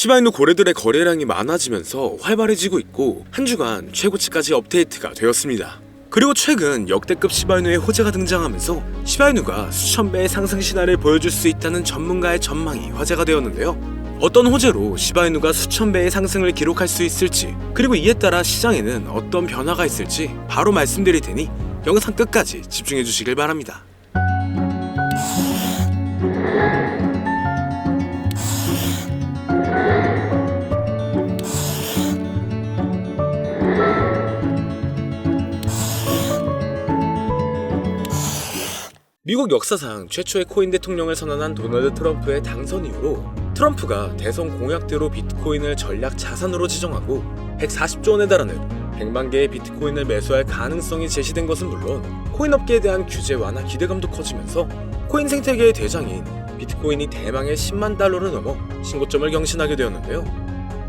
시바이누 고래들의 거래량이 많아지면서 활발해지고 있고 한 주간 최고치까지 업데이트가 되었습니다. 그리고 최근 역대급 시바이누의 호재가 등장하면서 시바이누가 수천 배의 상승 신화를 보여줄 수 있다는 전문가의 전망이 화제가 되었는데요. 어떤 호재로 시바이누가 수천 배의 상승을 기록할 수 있을지, 그리고 이에 따라 시장에는 어떤 변화가 있을지 바로 말씀드릴 테니 영상 끝까지 집중해 주시길 바랍니다. 미국 역사상 최초의 코인 대통령을 선언한 도널드 트럼프의 당선 이후로 트럼프가 대선 공약대로 비트코인을 전략 자산으로 지정하고 140조 원에 달하는 100만 개의 비트코인을 매수할 가능성이 제시된 것은 물론 코인업계에 대한 규제 완화 기대감도 커지면서 코인 생태계의 대장인 비트코인이 대망의 10만 달러를 넘어 신고점을 경신하게 되었는데요.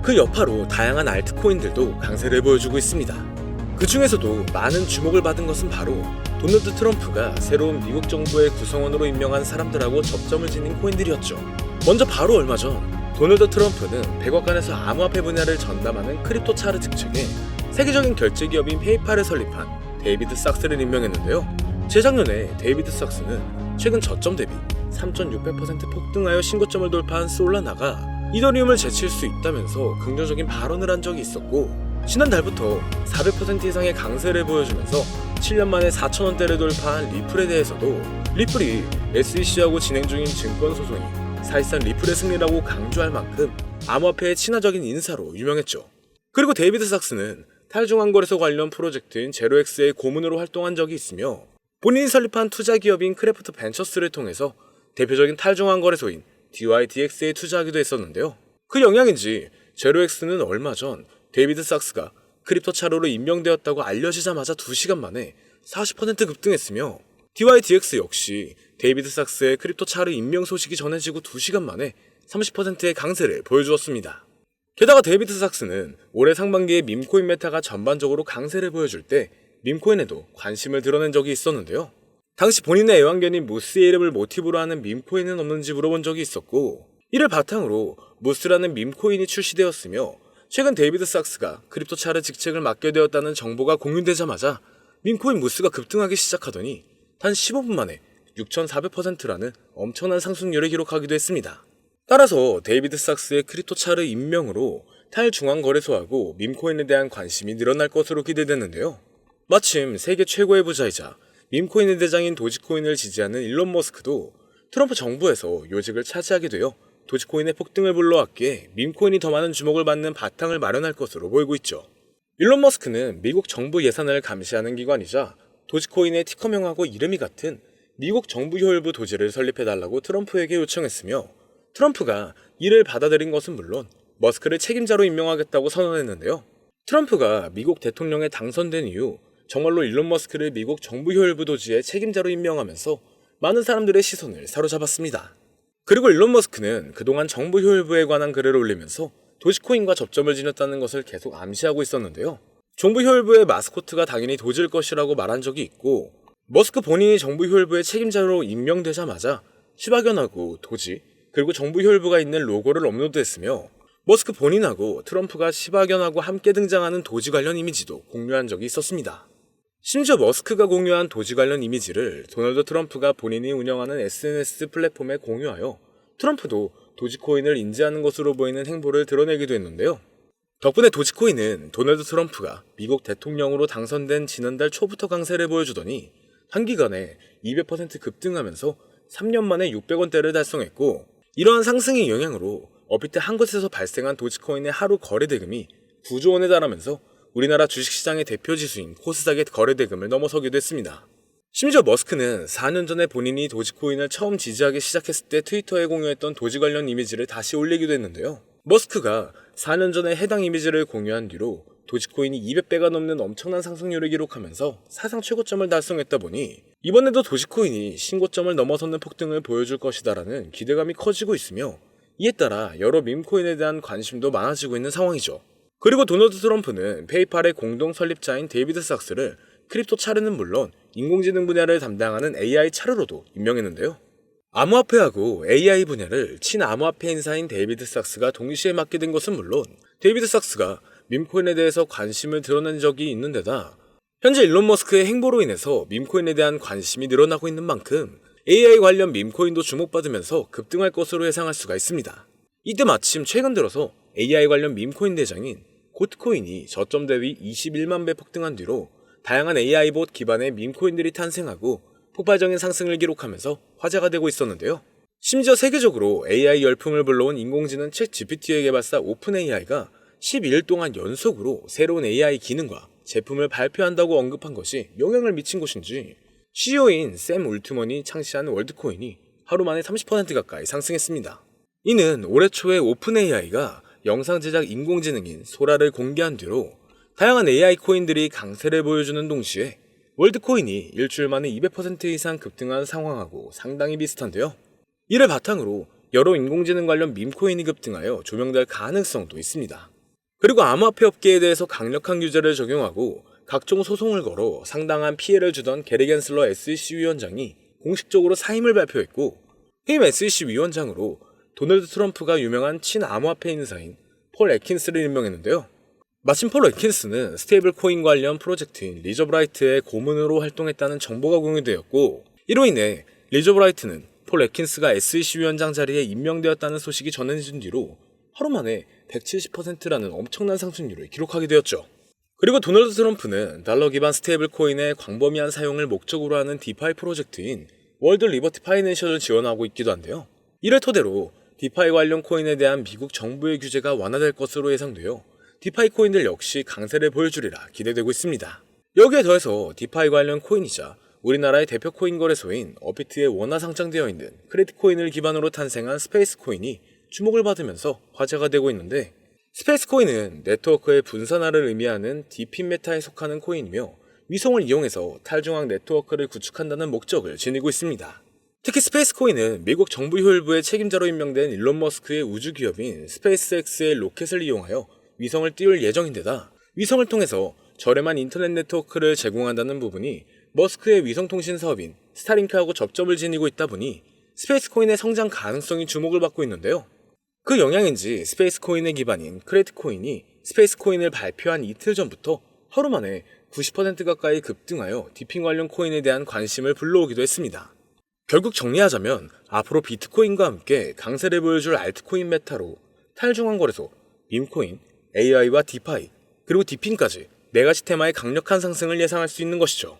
그 여파로 다양한 알트코인들도 강세를 보여주고 있습니다. 그 중에서도 많은 주목을 받은 것은 바로 도널드 트럼프가 새로운 미국 정부의 구성원으로 임명한 사람들하고 접점을 지닌 코인들이었죠. 먼저 바로 얼마 전 도널드 트럼프는 백악관에서 암호화폐 분야를 전담하는 크립토 차르 직책에 세계적인 결제 기업인 페이팔을 설립한 데이비드 삭스를 임명했는데요. 재작년에 데이비드 삭스는 최근 저점 대비 3,600% 폭등하여 신고점을 돌파한 솔라나가 이더리움을 제칠 수 있다면서 긍정적인 발언을 한 적이 있었고, 지난달부터 400% 이상의 강세를 보여주면서 7년 만에 4,000원대를 돌파한 리플에 대해서도 리플이 SEC하고 진행 중인 증권 소송이 사실상 리플의 승리라고 강조할 만큼 암호화폐의 친화적인 인사로 유명했죠. 그리고 데이비드 삭스는 탈중앙거래소 관련 프로젝트인 제로엑스의 고문으로 활동한 적이 있으며 본인이 설립한 투자 기업인 크래프트 벤처스를 통해서 대표적인 탈중앙거래소인 DYDX에 투자하기도 했었는데요. 그 영향인지 제로엑스는 얼마 전 데이비드 삭스가 크립토 차로로 임명되었다고 알려지자마자 2시간 만에 40% 급등했으며 DYDX 역시 데이비드 삭스의 크립토 차로 임명 소식이 전해지고 2시간 만에 30%의 강세를 보여주었습니다. 게다가 데이비드 삭스는 올해 상반기에 밈코인 메타가 전반적으로 강세를 보여줄 때 밈코인에도 관심을 드러낸 적이 있었는데요. 당시 본인의 애완견인 무스의 이름을 모티브로 하는 밈코인은 없는지 물어본 적이 있었고, 이를 바탕으로 무스라는 밈코인이 출시되었으며 최근 데이비드 삭스가 크립토 차르 직책을 맡게 되었다는 정보가 공유되자마자 밈코인 무스가 급등하기 시작하더니 단 15분 만에 6,400%라는 엄청난 상승률을 기록하기도 했습니다. 따라서 데이비드 삭스의 크립토 차르 임명으로 탈중앙거래소하고 밈코인에 대한 관심이 늘어날 것으로 기대되는데요. 마침 세계 최고의 부자이자 밈코인의 대장인 도지코인을 지지하는 일론 머스크도 트럼프 정부에서 요직을 차지하게 되어 도지코인의 폭등을 불러왔기에 밈코인이 더 많은 주목을 받는 바탕을 마련할 것으로 보이고 있죠. 일론 머스크는 미국 정부 예산을 감시하는 기관이자 도지코인의 티커명하고 이름이 같은 미국 정부 효율부 도지를 설립해달라고 트럼프에게 요청했으며, 트럼프가 이를 받아들인 것은 물론 머스크를 책임자로 임명하겠다고 선언했는데요. 트럼프가 미국 대통령에 당선된 이후 정말로 일론 머스크를 미국 정부 효율부 도지의 책임자로 임명하면서 많은 사람들의 시선을 사로잡았습니다. 그리고 일론 머스크는 그동안 정부 효율부에 관한 글을 올리면서 도지코인과 접점을 지녔다는 것을 계속 암시하고 있었는데요. 정부 효율부의 마스코트가 당연히 도지일 것이라고 말한 적이 있고, 머스크 본인이 정부 효율부의 책임자로 임명되자마자 시바견하고 도지, 그리고 정부 효율부가 있는 로고를 업로드했으며 머스크 본인하고 트럼프가 시바견하고 함께 등장하는 도지 관련 이미지도 공유한 적이 있었습니다. 심지어 머스크가 공유한 도지 관련 이미지를 도널드 트럼프가 본인이 운영하는 SNS 플랫폼에 공유하여 트럼프도 도지코인을 인지하는 것으로 보이는 행보를 드러내기도 했는데요. 덕분에 도지코인은 도널드 트럼프가 미국 대통령으로 당선된 지난달 초부터 강세를 보여주더니 단기간에 200% 급등하면서 3년 만에 600원대를 달성했고, 이러한 상승의 영향으로 업비트 한 곳에서 발생한 도지코인의 하루 거래 대금이 9조 원에 달하면서 우리나라 주식시장의 대표 지수인 코스닥의 거래 대금을 넘어서기도 했습니다. 심지어 머스크는 4년 전에 본인이 도지코인을 처음 지지하기 시작했을 때 트위터에 공유했던 도지 관련 이미지를 다시 올리기도 했는데요. 머스크가 4년 전에 해당 이미지를 공유한 뒤로 도지코인이 200배가 넘는 엄청난 상승률을 기록하면서 사상 최고점을 달성했다 보니 이번에도 도지코인이 신고점을 넘어서는 폭등을 보여줄 것이다라는 기대감이 커지고 있으며, 이에 따라 여러 밈코인에 대한 관심도 많아지고 있는 상황이죠. 그리고 도널드 트럼프는 페이팔의 공동 설립자인 데이비드 삭스를 크립토 차르는 물론 인공지능 분야를 담당하는 AI 차르로도 임명했는데요. 암호화폐하고 AI 분야를 친암호화폐 인사인 데이비드 sak스가 동시에 맡게 된 것은 물론 데이비드 sak스가 밈코인에 대해서 관심을 드러낸 적이 있는 데다 현재 일론 머스크의 행보로 인해서 밈코인에 대한 관심이 늘어나고 있는 만큼 AI 관련 밈코인도 주목받으면서 급등할 것으로 예상할 수가 있습니다. 이때 마침 최근 들어서 AI 관련 밈코인 대장인 고트코인이 저점 대비 21만 배 폭등한 뒤로 다양한 AI 봇 기반의 밈코인들이 탄생하고 폭발적인 상승을 기록하면서 화제가 되고 있었는데요. 심지어 세계적으로 AI 열풍을 불러온 인공지능 챗 GPT의 개발사 오픈AI가 12일 동안 연속으로 새로운 AI 기능과 제품을 발표한다고 언급한 것이 영향을 미친 것인지 CEO인 샘 울트먼이 창시한 월드코인이 하루 만에 30% 가까이 상승했습니다. 이는 올해 초에 오픈AI가 영상 제작 인공지능인 소라를 공개한 뒤로 다양한 AI 코인들이 강세를 보여주는 동시에 월드코인이 일주일 만에 200% 이상 급등한 상황하고 상당히 비슷한데요. 이를 바탕으로 여러 인공지능 관련 밈코인이 급등하여 조명될 가능성도 있습니다. 그리고 암호화폐 업계에 대해서 강력한 규제를 적용하고 각종 소송을 걸어 상당한 피해를 주던 게리 겐슬러 SEC 위원장이 공식적으로 사임을 발표했고 해임 SEC 위원장으로 도널드 트럼프가 유명한 친암호화폐 인사인 폴 애킨스를 임명했는데요. 마침 폴 애킨스는 스테이블 코인 관련 프로젝트인 리저브라이트의 고문으로 활동했다는 정보가 공유되었고 이로 인해 리저브라이트는 폴 애킨스가 SEC 위원장 자리에 임명되었다는 소식이 전해진 뒤로 하루 만에 170%라는 엄청난 상승률을 기록하게 되었죠. 그리고 도널드 트럼프는 달러 기반 스테이블 코인의 광범위한 사용을 목적으로 하는 디파이 프로젝트인 월드 리버티 파이낸셜을 지원하고 있기도 한데요. 이를 토대로 디파이 관련 코인에 대한 미국 정부의 규제가 완화될 것으로 예상되어 디파이 코인들 역시 강세를 보여주리라 기대되고 있습니다. 여기에 더해서 디파이 관련 코인이자 우리나라의 대표 코인 거래소인 어비트에 원화 상장되어 있는 크레딧 코인을 기반으로 탄생한 스페이스 코인이 주목을 받으면서 화제가 되고 있는데 스페이스 코인은 네트워크의 분산화를 의미하는 디핀 메타에 속하는 코인이며 위성을 이용해서 탈중앙 네트워크를 구축한다는 목적을 지니고 있습니다. 특히 스페이스 코인은 미국 정부 효율부의 책임자로 임명된 일론 머스크의 우주 기업인 스페이스X의 로켓을 이용하여 위성을 띄울 예정인데다 위성을 통해서 저렴한 인터넷 네트워크를 제공한다는 부분이 머스크의 위성통신 사업인 스타링크하고 접점을 지니고 있다 보니 스페이스 코인의 성장 가능성이 주목을 받고 있는데요. 그 영향인지 스페이스 코인의 기반인 크레딧 코인이 스페이스 코인을 발표한 이틀 전부터 하루 만에 90% 가까이 급등하여 디핑 관련 코인에 대한 관심을 불러오기도 했습니다. 결국 정리하자면 앞으로 비트코인과 함께 강세를 보여줄 알트코인 메타로 탈중앙 거래소, 밈코인, AI와 디파이, 그리고 디핑까지 4가지 테마의 강력한 상승을 예상할 수 있는 것이죠.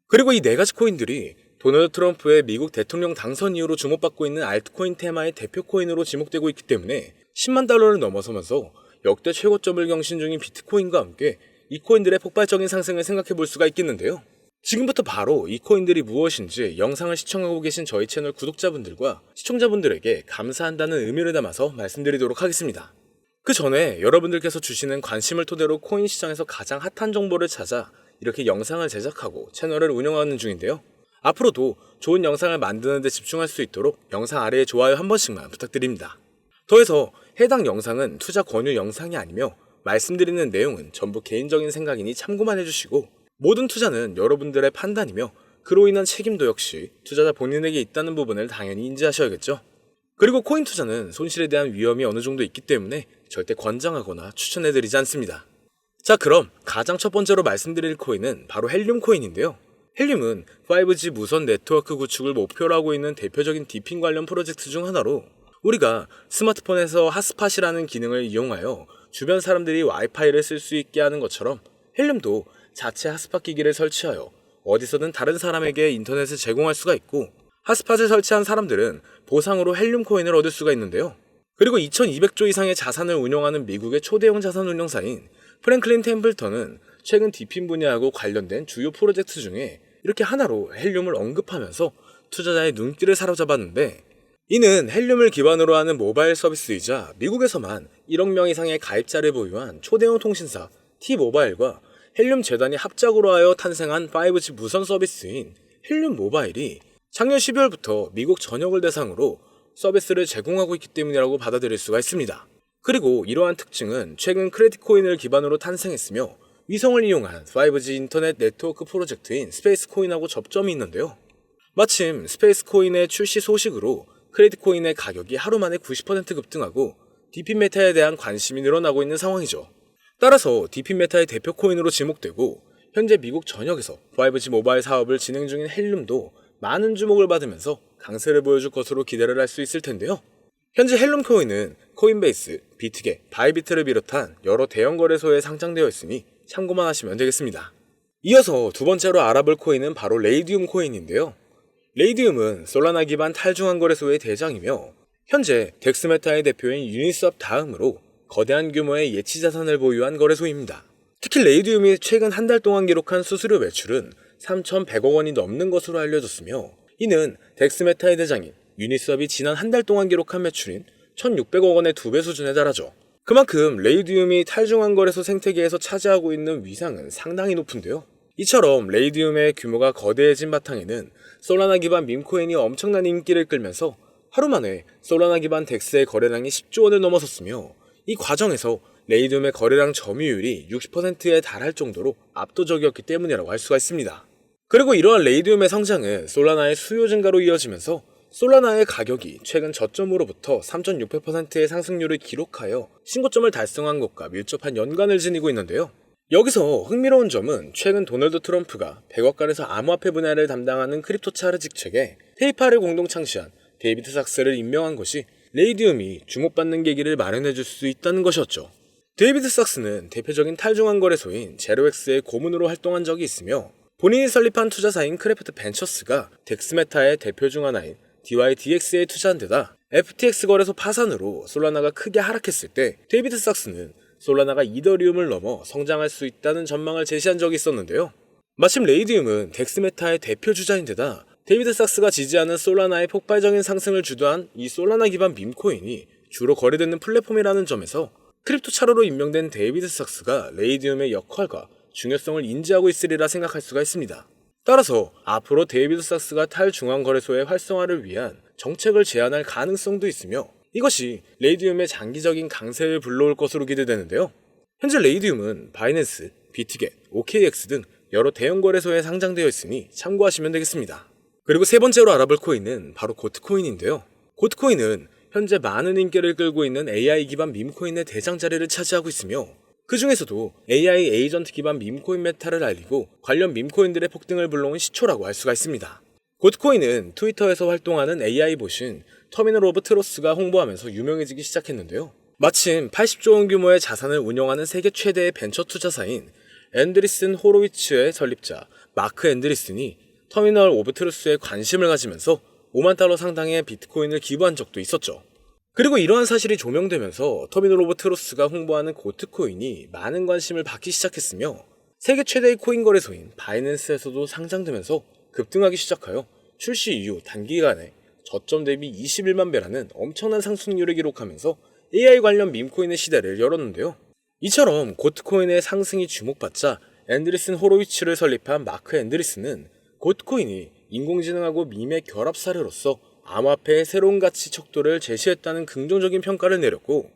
그리고 이 4가지 코인들이 도널드 트럼프의 미국 대통령 당선 이후로 주목받고 있는 알트코인 테마의 대표 코인으로 지목되고 있기 때문에 10만 달러를 넘어서면서 역대 최고점을 경신 중인 비트코인과 함께 이 코인들의 폭발적인 상승을 생각해 볼 수가 있겠는데요. 지금부터 바로 이 코인들이 무엇인지 영상을 시청하고 계신 저희 채널 구독자분들과 시청자분들에게 감사한다는 의미를 담아서 말씀드리도록 하겠습니다. 그 전에 여러분들께서 주시는 관심을 토대로 코인 시장에서 가장 핫한 정보를 찾아 이렇게 영상을 제작하고 채널을 운영하는 중인데요. 앞으로도 좋은 영상을 만드는 데 집중할 수 있도록 영상 아래에 좋아요 한 번씩만 부탁드립니다. 더해서 해당 영상은 투자 권유 영상이 아니며 말씀드리는 내용은 전부 개인적인 생각이니 참고만 해주시고 모든 투자는 여러분들의 판단이며 그로 인한 책임도 역시 투자자 본인에게 있다는 부분을 당연히 인지하셔야겠죠. 그리고 코인 투자는 손실에 대한 위험이 어느 정도 있기 때문에 절대 권장하거나 추천해드리지 않습니다. 자, 그럼 가장 첫 번째로 말씀드릴 코인은 바로 헬륨 코인인데요. 헬륨은 5G 무선 네트워크 구축을 목표로 하고 있는 대표적인 디핑 관련 프로젝트 중 하나로 우리가 스마트폰에서 핫스팟이라는 기능을 이용하여 주변 사람들이 와이파이를 쓸 수 있게 하는 것처럼 헬륨도 자체 핫스팟 기기를 설치하여 어디서든 다른 사람에게 인터넷을 제공할 수가 있고 핫스팟을 설치한 사람들은 보상으로 헬륨 코인을 얻을 수가 있는데요. 그리고 2200조 이상의 자산을 운영하는 미국의 초대형 자산 운용사인 프랭클린 템플턴은 최근 디핀 분야하고 관련된 주요 프로젝트 중에 이렇게 하나로 헬륨을 언급하면서 투자자의 눈길을 사로잡았는데 이는 헬륨을 기반으로 하는 모바일 서비스이자 미국에서만 1억 명 이상의 가입자를 보유한 초대형 통신사 T-모바일과 헬륨 재단이 합작으로 하여 탄생한 5G 무선 서비스인 헬륨 모바일이 작년 12월부터 미국 전역을 대상으로 서비스를 제공하고 있기 때문이라고 받아들일 수가 있습니다. 그리고 이러한 특징은 최근 크레딧 코인을 기반으로 탄생했으며 위성을 이용한 5G 인터넷 네트워크 프로젝트인 스페이스 코인하고 접점이 있는데요. 마침 스페이스 코인의 출시 소식으로 크레딧 코인의 가격이 하루 만에 90% 급등하고 디핀 메타에 대한 관심이 늘어나고 있는 상황이죠. 따라서 디핀 메타의 대표 코인으로 지목되고 현재 미국 전역에서 5G 모바일 사업을 진행 중인 헬륨도 많은 주목을 받으면서 강세를 보여줄 것으로 기대를 할 수 있을 텐데요. 현재 헬륨 코인은 코인베이스, 비트겟, 바이비트를 비롯한 여러 대형 거래소에 상장되어 있으니 참고만 하시면 되겠습니다. 이어서 두 번째로 알아볼 코인은 바로 레이디움 코인인데요. 레이디움은 솔라나 기반 탈중앙 거래소의 대장이며 현재 덱스메타의 대표인 유니스왑 다음으로 거대한 규모의 예치 자산을 보유한 거래소입니다. 특히 레이디움이 최근 한 달 동안 기록한 수수료 매출은 3,100억 원이 넘는 것으로 알려졌으며 이는 덱스메타의 대장인 유니스왑이 지난 한 달 동안 기록한 매출인 1,600억 원의 2배 수준에 달하죠. 그만큼 레이디움이 탈중앙 거래소 생태계에서 차지하고 있는 위상은 상당히 높은데요. 이처럼 레이디움의 규모가 거대해진 바탕에는 솔라나 기반 밈코인이 엄청난 인기를 끌면서 하루 만에 솔라나 기반 덱스의 거래량이 10조 원을 넘어섰으며 이 과정에서 레이디움의 거래량 점유율이 60%에 달할 정도로 압도적이었기 때문이라고 할 수가 있습니다. 그리고 이러한 레이디움의 성장은 솔라나의 수요 증가로 이어지면서 솔라나의 가격이 최근 저점으로부터 3,600%의 상승률을 기록하여 신고점을 달성한 것과 밀접한 연관을 지니고 있는데요. 여기서 흥미로운 점은 최근 도널드 트럼프가 백악관에서 암호화폐 분야를 담당하는 크립토 차르 직책에 페이팔을 공동 창시한 데이비드 삭스를 임명한 것이 레이디움이 주목받는 계기를 마련해줄 수 있다는 것이었죠. 데이비드 삭스는 대표적인 탈중앙 거래소인 제로엑스의 고문으로 활동한 적이 있으며 본인이 설립한 투자사인 크래프트 벤처스가 덱스메타의 대표 중 하나인 DYDX에 투자한 데다 FTX 거래소 파산으로 솔라나가 크게 하락했을 때 데이비드 삭스는 솔라나가 이더리움을 넘어 성장할 수 있다는 전망을 제시한 적이 있었는데요. 마침 레이디움은 덱스메타의 대표 주자인데다 데이비드 삭스가 지지하는 솔라나의 폭발적인 상승을 주도한 이 솔라나 기반 밈코인이 주로 거래되는 플랫폼이라는 점에서 크립토 차로로 임명된 데이비드 삭스가 레이디움의 역할과 중요성을 인지하고 있으리라 생각할 수가 있습니다. 따라서 앞으로 데이비드 삭스가 탈중앙 거래소의 활성화를 위한 정책을 제안할 가능성도 있으며 이것이 레이디움의 장기적인 강세를 불러올 것으로 기대되는데요. 현재 레이디움은 바이낸스, 비트겟, OKX 등 여러 대형 거래소에 상장되어 있으니 참고하시면 되겠습니다. 그리고 세 번째로 알아볼 코인은 바로 고트코인인데요. 고트코인은 현재 많은 인기를 끌고 있는 AI 기반 밈코인의 대장 자리를 차지하고 있으며 그 중에서도 AI 에이전트 기반 밈코인 메타를 알리고 관련 밈코인들의 폭등을 불러온 시초라고 할 수가 있습니다. 고트코인은 트위터에서 활동하는 AI 보신 터미널 오브 트로스가 홍보하면서 유명해지기 시작했는데요. 마침 80조 원 규모의 자산을 운영하는 세계 최대의 벤처 투자사인 앤드리슨 호로위츠의 설립자 마크 앤드리슨이 터미널 오브 트루스에 관심을 가지면서 5만 달러 상당의 비트코인을 기부한 적도 있었죠. 그리고 이러한 사실이 조명되면서 터미널 오브 트루스가 홍보하는 고트코인이 많은 관심을 받기 시작했으며 세계 최대의 코인 거래소인 바이낸스에서도 상장되면서 급등하기 시작하여 출시 이후 단기간에 저점 대비 21만 배라는 엄청난 상승률을 기록하면서 AI 관련 밈코인의 시대를 열었는데요. 이처럼 고트코인의 상승이 주목받자 앤드리슨 호로위츠를 설립한 마크 앤드리슨은 고트코인이 인공지능하고 밈의 결합 사례로서 암호화폐의 새로운 가치 척도를 제시했다는 긍정적인 평가를 내렸고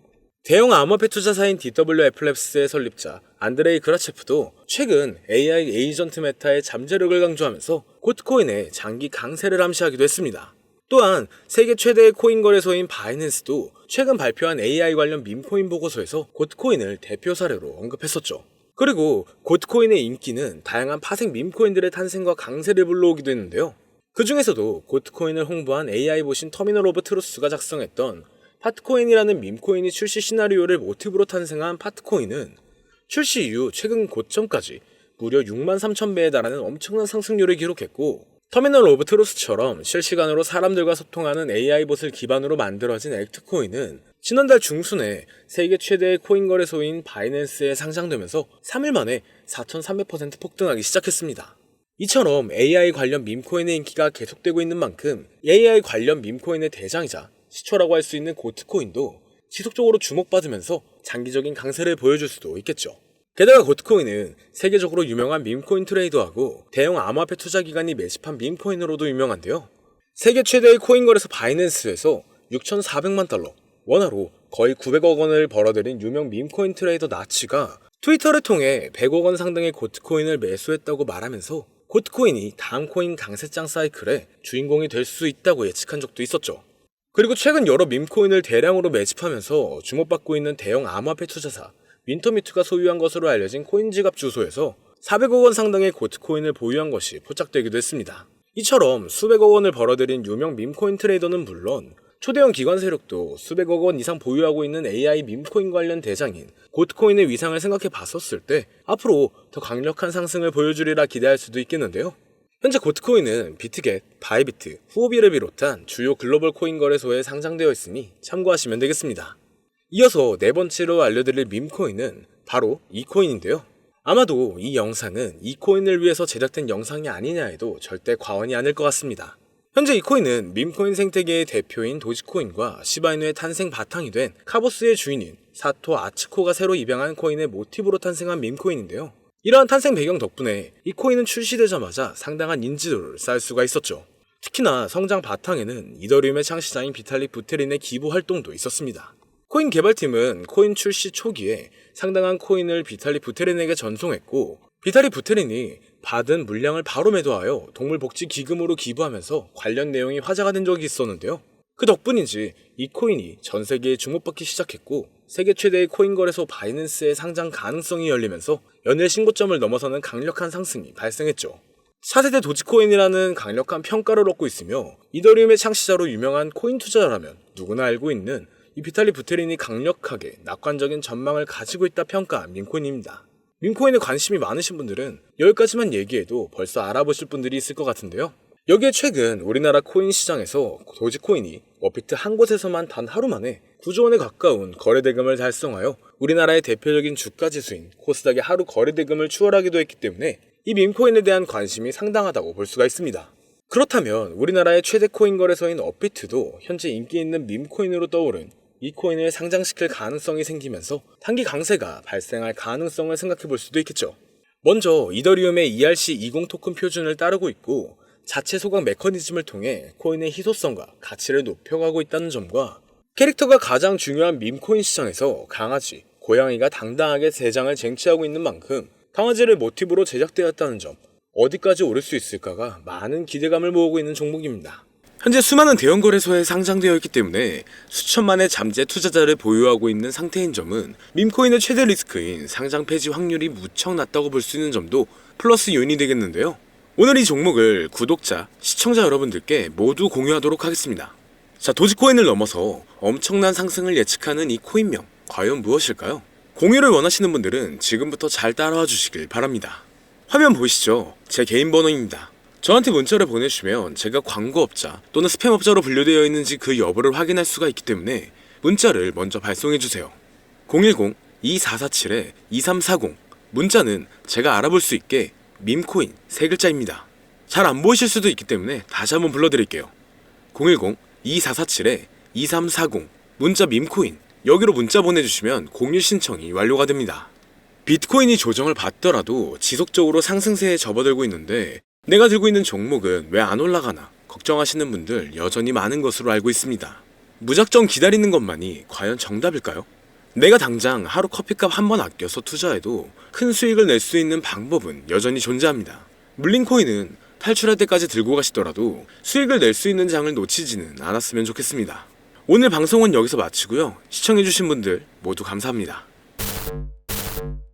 대형 암호화폐 투자사인 DWF랩스의 설립자 안드레이 그라체프도 최근 AI 에이전트 메타의 잠재력을 강조하면서 고트코인의 장기 강세를 암시하기도 했습니다. 또한 세계 최대의 코인 거래소인 바이낸스도 최근 발표한 AI 관련 밈코인 보고서에서 고트코인을 대표 사례로 언급했었죠. 그리고 고트코인의 인기는 다양한 파생 밈코인들의 탄생과 강세를 불러오기도 했는데요. 그 중에서도 고트코인을 홍보한 AI 보신 터미널 오브 트루스가 작성했던 파트코인이라는 밈코인이 출시 시나리오를 모티브로 탄생한 파트코인은 출시 이후 최근 고점까지 무려 6만 3천 배에 달하는 엄청난 상승률을 기록했고 터미널 오브 트루스처럼 실시간으로 사람들과 소통하는 AI 봇을 기반으로 만들어진 액트코인은 지난달 중순에 세계 최대의 코인 거래소인 바이낸스에 상장되면서 3일 만에 4,300% 폭등하기 시작했습니다. 이처럼 AI 관련 밈코인의 인기가 계속되고 있는 만큼 AI 관련 밈코인의 대장이자 시초라고 할 수 있는 고트코인도 지속적으로 주목받으면서 장기적인 강세를 보여줄 수도 있겠죠. 게다가 고트코인은 세계적으로 유명한 밈코인 트레이더하고 대형 암호화폐 투자기관이 매집한 밈코인으로도 유명한데요. 세계 최대의 코인 거래소 바이낸스에서 6,400만 달러, 원화로 거의 900억 원을 벌어들인 유명 밈코인 트레이더 나치가 트위터를 통해 100억 원 상당의 고트코인을 매수했다고 말하면서 고트코인이 다음 코인 강세장 사이클의 주인공이 될 수 있다고 예측한 적도 있었죠. 그리고 최근 여러 밈코인을 대량으로 매집하면서 주목받고 있는 대형 암호화폐 투자사 윈터뮤트가 소유한 것으로 알려진 코인 지갑 주소에서 400억 원 상당의 고트코인을 보유한 것이 포착되기도 했습니다. 이처럼 수백억 원을 벌어들인 유명 밈코인 트레이더는 물론 초대형 기관 세력도 수백억 원 이상 보유하고 있는 AI 밈코인 관련 대장인 고트코인의 위상을 생각해 봤었을 때 앞으로 더 강력한 상승을 보여주리라 기대할 수도 있겠는데요. 현재 고트코인은 비트겟, 바이비트, 후오비를 비롯한 주요 글로벌 코인 거래소에 상장되어 있으니 참고하시면 되겠습니다. 이어서 네 번째로 알려드릴 밈코인은 바로 이코인인데요. 아마도 이 영상은 이코인을 위해서 제작된 영상이 아니냐 해도 절대 과언이 아닐 것 같습니다. 현재 이코인은 밈코인 생태계의 대표인 도지코인과 시바이누의 탄생 바탕이 된 카보스의 주인인 사토 아츠코가 새로 입양한 코인의 모티브로 탄생한 밈코인인데요. 이러한 탄생 배경 덕분에 이 코인은 출시되자마자 상당한 인지도를 쌓을 수가 있었죠. 특히나 성장 바탕에는 이더리움의 창시자인 비탈릭 부테린의 기부 활동도 있었습니다. 코인 개발팀은 코인 출시 초기에 상당한 코인을 비탈릭 부테린에게 전송했고 비탈릭 부테린이 받은 물량을 바로 매도하여 동물복지기금으로 기부하면서 관련 내용이 화제가 된 적이 있었는데요. 그 덕분인지 이 코인이 전 세계에 주목받기 시작했고 세계 최대의 코인 거래소 바이낸스의 상장 가능성이 열리면서 연일 신고점을 넘어서는 강력한 상승이 발생했죠. 차세대 도지코인이라는 강력한 평가를 얻고 있으며 이더리움의 창시자로 유명한 코인 투자자라면 누구나 알고 있는 이 비탈릭 부테린이 강력하게 낙관적인 전망을 가지고 있다 평가한 밈코인입니다. 밈코인에 관심이 많으신 분들은 여기까지만 얘기해도 벌써 알아보실 분들이 있을 것 같은데요. 여기에 최근 우리나라 코인 시장에서 도지코인이 워피트 한 곳에서만 단 하루 만에 9조 원에 가까운 거래대금을 달성하여 우리나라의 대표적인 주가지수인 코스닥의 하루 거래대금을 추월하기도 했기 때문에 이 밈코인에 대한 관심이 상당하다고 볼 수가 있습니다. 그렇다면 우리나라의 최대 코인 거래소인 업비트도 현재 인기 있는 밈코인으로 떠오른 이 코인을 상장시킬 가능성이 생기면서 단기 강세가 발생할 가능성을 생각해 볼 수도 있겠죠. 먼저 이더리움의 ERC20 토큰 표준을 따르고 있고 자체 소각 메커니즘을 통해 코인의 희소성과 가치를 높여가고 있다는 점과 캐릭터가 가장 중요한 밈코인 시장에서 강아지, 고양이가 당당하게 대장을 쟁취하고 있는 만큼 강아지를 모티브로 제작되었다는 점, 어디까지 오를 수 있을까가 많은 기대감을 모으고 있는 종목입니다. 현재 수많은 대형 거래소에 상장되어 있기 때문에 수천만의 잠재 투자자를 보유하고 있는 상태인 점은 밈코인의 최대 리스크인 상장 폐지 확률이 무척 낮다고 볼 수 있는 점도 플러스 요인이 되겠는데요. 오늘 이 종목을 구독자, 시청자 여러분들께 모두 공유하도록 하겠습니다. 자, 도지코인을 넘어서 엄청난 상승을 예측하는 이 코인명, 과연 무엇일까요? 공유를 원하시는 분들은 지금부터 잘 따라와 주시길 바랍니다. 화면 보이시죠? 제 개인 번호입니다. 저한테 문자를 보내주시면 제가 광고업자 또는 스팸업자로 분류되어 있는지 그 여부를 확인할 수가 있기 때문에 문자를 먼저 발송해주세요. 010-2447-2340 문자는 제가 알아볼 수 있게 밈코인 3글자입니다. 잘 안 보이실 수도 있기 때문에 다시 한번 불러드릴게요. 010-2447-2340 문자 밈코인 여기로 문자 보내주시면 공유 신청이 완료가 됩니다. 비트코인이 조정을 받더라도 지속적으로 상승세에 접어들고 있는데 내가 들고 있는 종목은 왜 안 올라가나 걱정하시는 분들 여전히 많은 것으로 알고 있습니다. 무작정 기다리는 것만이 과연 정답일까요? 내가 당장 하루 커피값 한 번 아껴서 투자해도 큰 수익을 낼 수 있는 방법은 여전히 존재합니다. 물린 코인은 탈출할 때까지 들고 가시더라도 수익을 낼 수 있는 장을 놓치지는 않았으면 좋겠습니다. 오늘 방송은 여기서 마치고요. 시청해주신 분들 모두 감사합니다.